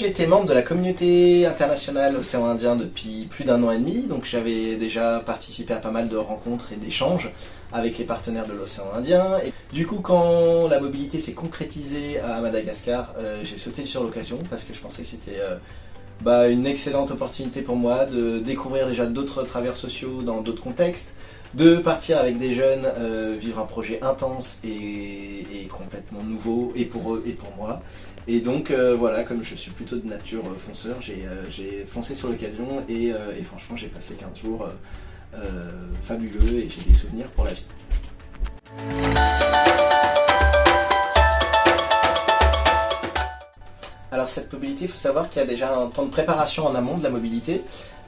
j'ai été membre de la communauté internationale Océan Indien depuis plus d'1 an et demi, donc j'avais déjà participé à pas mal de rencontres et d'échanges avec les partenaires de l'Océan Indien. Et du coup, quand la mobilité s'est concrétisée à Madagascar, j'ai sauté sur l'occasion parce que je pensais que c'était une excellente opportunité pour moi de découvrir déjà d'autres travailleurs sociaux dans d'autres contextes, de partir avec des jeunes, vivre un projet intense et complètement nouveau, et pour eux et pour moi. Et donc voilà, comme je suis plutôt de nature fonceur, j'ai foncé sur l'occasion et franchement j'ai passé 15 jours fabuleux et j'ai des souvenirs pour la vie. Alors cette mobilité, il faut savoir qu'il y a déjà un temps de préparation en amont de la mobilité,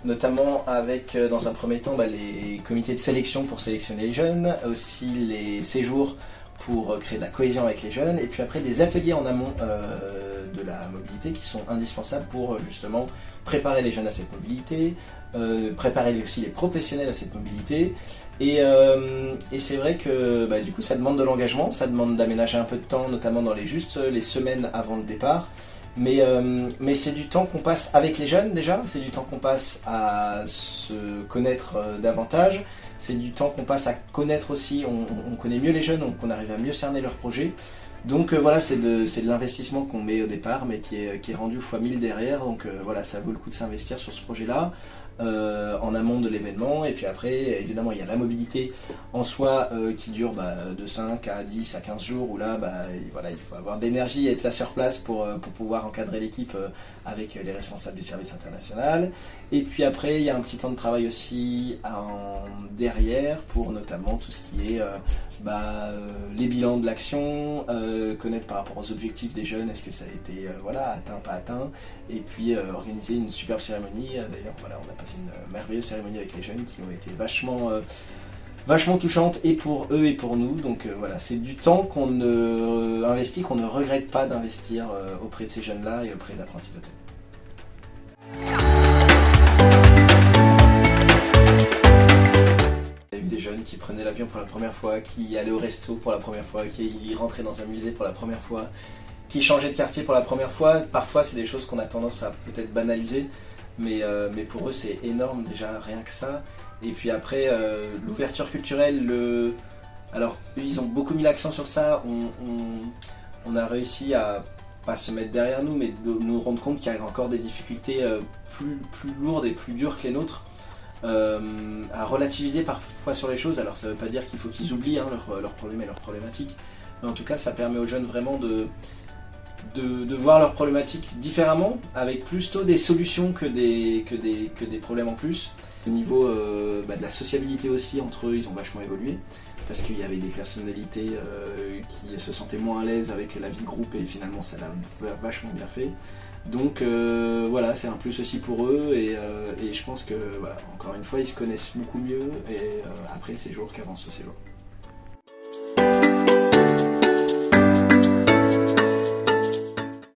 notamment avec dans un premier temps les comités de sélection pour sélectionner les jeunes, aussi les séjours pour créer de la cohésion avec les jeunes, et puis après des ateliers en amont de la mobilité qui sont indispensables pour justement préparer les jeunes à cette mobilité, préparer aussi les professionnels à cette mobilité. Et c'est vrai que du coup ça demande de l'engagement, ça demande d'aménager un peu de temps, notamment dans les semaines avant le départ. Mais c'est du temps qu'on passe avec les jeunes déjà, c'est du temps qu'on passe à se connaître davantage, c'est du temps qu'on passe à connaître aussi, on connaît mieux les jeunes, donc on arrive à mieux cerner leurs projets. Donc voilà, c'est de l'investissement qu'on met au départ, mais qui est rendu fois 1000 derrière, donc voilà, ça vaut le coup de s'investir sur ce projet-là. En amont de l'événement, et puis après évidemment il y a la mobilité en soi qui dure de 5 à 10 à 15 jours où là il faut avoir de l'énergie et être là sur place pour pouvoir encadrer l'équipe avec les responsables du service international. Et puis après il y a un petit temps de travail aussi derrière pour notamment tout ce qui est les bilans de l'action, connaître par rapport aux objectifs des jeunes, est-ce que ça a été atteint, pas atteint, et puis organiser une superbe cérémonie. D'ailleurs voilà, on a passé une merveilleuse cérémonie avec les jeunes qui ont été vachement touchantes et pour eux et pour nous. Donc voilà, c'est du temps qu'on investit, qu'on ne regrette pas d'investir auprès de ces jeunes-là et auprès d'apprentis d'auto. Il y a eu des jeunes qui prenaient l'avion pour la première fois, qui allaient au resto pour la première fois, qui rentraient dans un musée pour la première fois, qui changeaient de quartier pour la première fois. Parfois c'est des choses qu'on a tendance à peut-être banaliser, mais pour eux c'est énorme déjà, rien que ça. Et puis après l'ouverture culturelle, alors eux ils ont beaucoup mis l'accent sur ça, on a réussi à pas se mettre derrière nous, mais de nous rendre compte qu'il y a encore des difficultés plus lourdes et plus dures que les nôtres, à relativiser parfois sur les choses. Alors ça veut pas dire qu'il faut qu'ils oublient leurs problèmes et leurs problématiques, mais en tout cas ça permet aux jeunes vraiment de voir leurs problématiques différemment, avec plutôt des solutions que des problèmes en plus. Au niveau de la sociabilité aussi, entre eux, ils ont vachement évolué, parce qu'il y avait des personnalités qui se sentaient moins à l'aise avec la vie de groupe, et finalement ça l'a vachement bien fait. Donc voilà, c'est un plus aussi pour eux, et je pense que, voilà, encore une fois, ils se connaissent beaucoup mieux après le séjour qu'avant ce séjour.